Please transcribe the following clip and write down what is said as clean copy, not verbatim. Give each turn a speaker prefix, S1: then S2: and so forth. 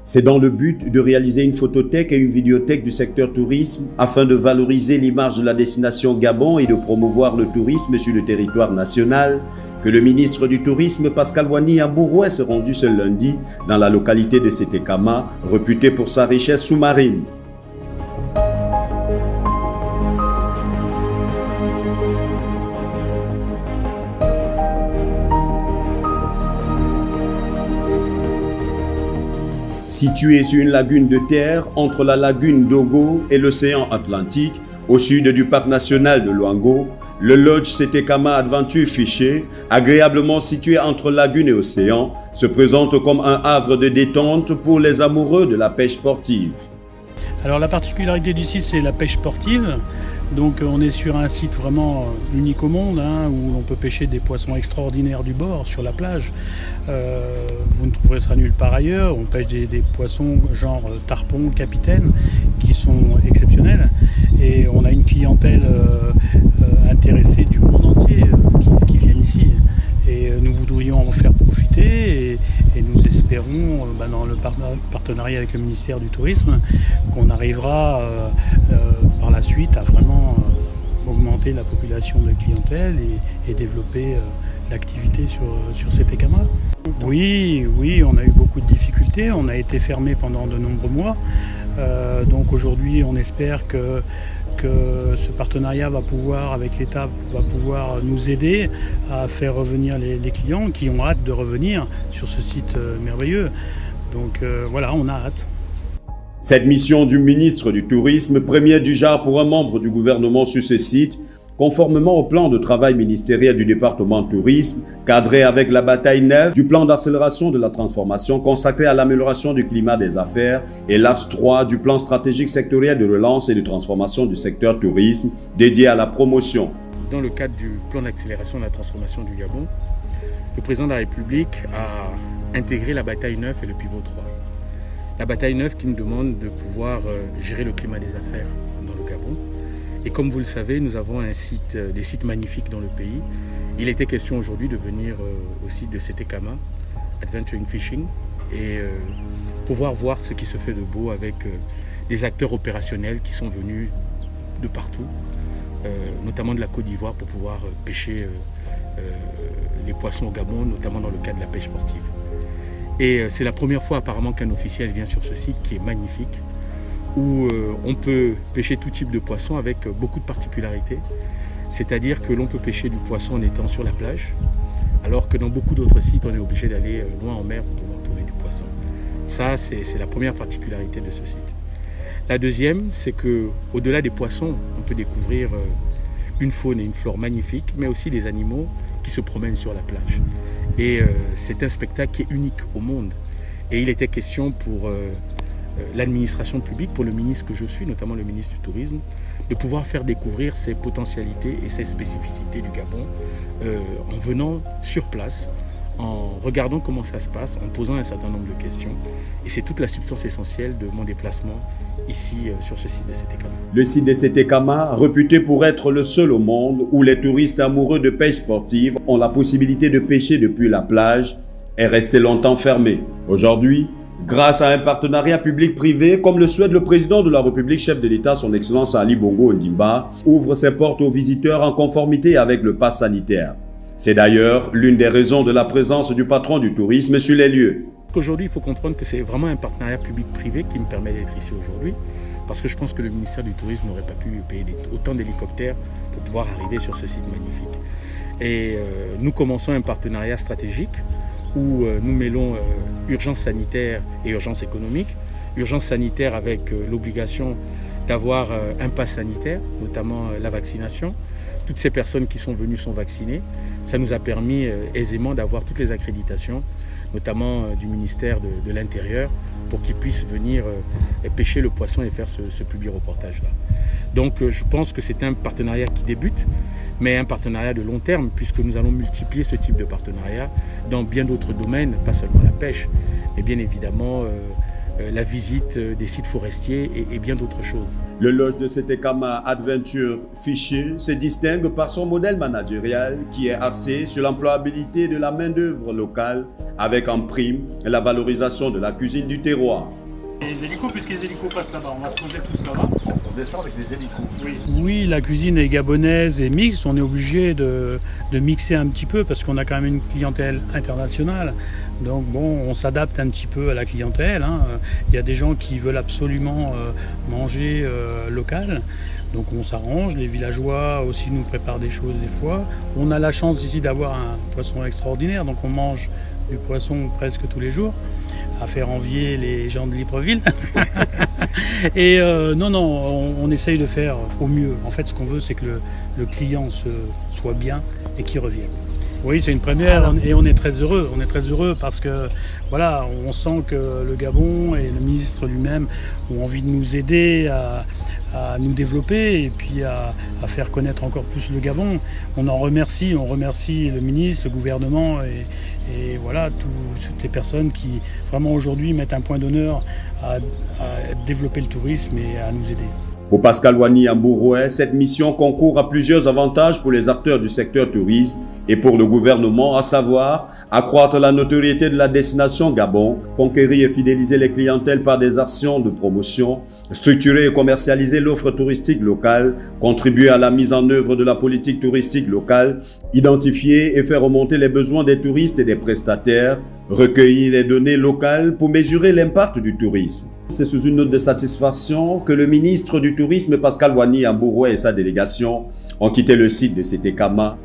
S1: C'est dans le but de réaliser une photothèque et une vidéothèque du secteur tourisme afin de valoriser l'image de la destination Gabon et de promouvoir le tourisme sur le territoire national que le ministre du Tourisme Pascal Wani Ambouroué s'est rendu ce lundi dans la localité de Sétékama, réputée pour sa richesse sous-marine. Situé sur une lagune de terre entre la lagune d'Ogo et l'océan Atlantique, au sud du parc national de Luango, le lodge Sétékama Adventure Fisher, agréablement situé entre lagune et océan, se présente comme un havre de détente pour les amoureux de la pêche sportive.
S2: Alors la particularité du site, c'est la pêche sportive. Donc on est sur un site vraiment unique au monde, où on peut pêcher des poissons extraordinaires du bord sur la plage. Vous ne trouverez ça nulle part ailleurs. On pêche des poissons genre tarpon, capitaine, qui sont exceptionnels. Et on a une clientèle intéressée du monde entier qui viennent ici. Et nous voudrions en faire profiter et nous espérons, dans le partenariat avec le ministère du Tourisme, qu'on arrivera par la suite à vraiment augmenter la population de clientèle et développer l'activité sur Sétékama. Oui, on a eu beaucoup de difficultés, on a été fermé pendant de nombreux mois. Donc aujourd'hui, on espère que ce partenariat va pouvoir, avec l'État, va pouvoir nous aider à faire revenir les clients qui ont hâte de revenir sur ce site merveilleux. Donc voilà, on a hâte.
S1: Cette mission du ministre du Tourisme, première du genre pour un membre du gouvernement sur ce site, conformément au plan de travail ministériel du département tourisme, cadré avec la bataille 9 du plan d'accélération de la transformation consacré à l'amélioration du climat des affaires et l'AS 3 du plan stratégique sectoriel de relance et de transformation du secteur tourisme dédié à la promotion.
S3: Dans le cadre du plan d'accélération de la transformation du Gabon, le président de la République a intégré la bataille 9 et le pivot 3. La bataille 9 qui nous demande de pouvoir gérer le climat des affaires dans le Gabon. Et comme vous le savez, nous avons des sites magnifiques dans le pays. Il était question aujourd'hui de venir au site de Sétékama, Adventure Fishing, et pouvoir voir ce qui se fait de beau avec des acteurs opérationnels qui sont venus de partout, notamment de la Côte d'Ivoire, pour pouvoir pêcher les poissons au Gabon, notamment dans le cadre de la pêche sportive. Et c'est la première fois apparemment qu'un officiel vient sur ce site qui est magnifique, où on peut pêcher tout type de poisson avec beaucoup de particularités. C'est-à-dire que l'on peut pêcher du poisson en étant sur la plage, alors que dans beaucoup d'autres sites, on est obligé d'aller loin en mer pour pouvoir trouver du poisson. Ça, c'est la première particularité de ce site. La deuxième, c'est qu'au-delà des poissons, on peut découvrir une faune et une flore magnifiques, mais aussi des animaux qui se promènent sur la plage. Et c'est un spectacle qui est unique au monde. Et il était question pour l'administration publique, pour le ministre que je suis, notamment le ministre du Tourisme, de pouvoir faire découvrir ces potentialités et ces spécificités du Gabon en venant sur place, en regardant comment ça se passe, en posant un certain nombre de questions. Et c'est toute la substance essentielle de mon déplacement ici sur ce site de Sétékama.
S1: Le site de Sétékama, réputé pour être le seul au monde où les touristes amoureux de pêche sportive ont la possibilité de pêcher depuis la plage, est resté longtemps fermé. Aujourd'hui, grâce à un partenariat public-privé, comme le souhaite le président de la République, chef de l'État, son Excellence Ali Bongo Ondimba, ouvre ses portes aux visiteurs en conformité avec le pass sanitaire. C'est d'ailleurs l'une des raisons de la présence du patron du tourisme sur les lieux.
S3: Aujourd'hui, il faut comprendre que c'est vraiment un partenariat public-privé qui me permet d'être ici aujourd'hui, parce que je pense que le ministère du Tourisme n'aurait pas pu payer autant d'hélicoptères pour pouvoir arriver sur ce site magnifique. Et nous commençons un partenariat stratégique où nous mêlons urgence sanitaire et urgence économique. Urgence sanitaire avec l'obligation d'avoir un pass sanitaire, notamment la vaccination. Toutes ces personnes qui sont venues sont vaccinées. Ça nous a permis aisément d'avoir toutes les accréditations, notamment du ministère de l'Intérieur, pour qu'ils puissent venir pêcher le poisson et faire ce public reportage-là. Donc je pense que c'est un partenariat qui débute, mais un partenariat de long terme, puisque nous allons multiplier ce type de partenariat dans bien d'autres domaines, pas seulement la pêche, mais bien évidemment la visite des sites forestiers et bien d'autres choses.
S1: Le lodge de Setekama Adventure Fishing se distingue par son modèle managérial qui est axé sur l'employabilité de la main-d'œuvre locale avec en prime la valorisation de la cuisine du terroir.
S2: Les hélicos, puisque les hélicos passent là-bas, on va se poser tous là-bas.
S4: On descend avec des hélicos.
S2: Oui, la cuisine est gabonaise et mixte. On est obligé de mixer un petit peu parce qu'on a quand même une clientèle internationale. Donc bon, on s'adapte un petit peu à la clientèle. Il y a des gens qui veulent absolument manger local. Donc on s'arrange, les villageois aussi nous préparent des choses des fois. On a la chance ici d'avoir un poisson extraordinaire, donc on mange du poisson presque tous les jours, à faire envier les gens de Libreville. Et on essaye de faire au mieux. En fait, ce qu'on veut, c'est que le client soit bien et qu'il revienne. Oui, c'est une première et on est très heureux. On est très heureux parce que voilà, on sent que le Gabon et le ministre lui-même ont envie de nous aider à nous développer et puis à faire connaître encore plus le Gabon. On remercie le ministre, le gouvernement et voilà, toutes ces personnes qui vraiment aujourd'hui mettent un point d'honneur à développer le tourisme et à nous aider.
S1: Pour Pascal Wani Ambouroué, cette mission concourt à plusieurs avantages pour les acteurs du secteur tourisme et pour le gouvernement, à savoir accroître la notoriété de la destination Gabon, conquérir et fidéliser les clientèles par des actions de promotion, structurer et commercialiser l'offre touristique locale, contribuer à la mise en œuvre de la politique touristique locale, identifier et faire remonter les besoins des touristes et des prestataires, recueillir les données locales pour mesurer l'impact du tourisme. C'est sous une note de satisfaction que le ministre du Tourisme Pascal Wani Ambouroué et sa délégation ont quitté le site de Setekama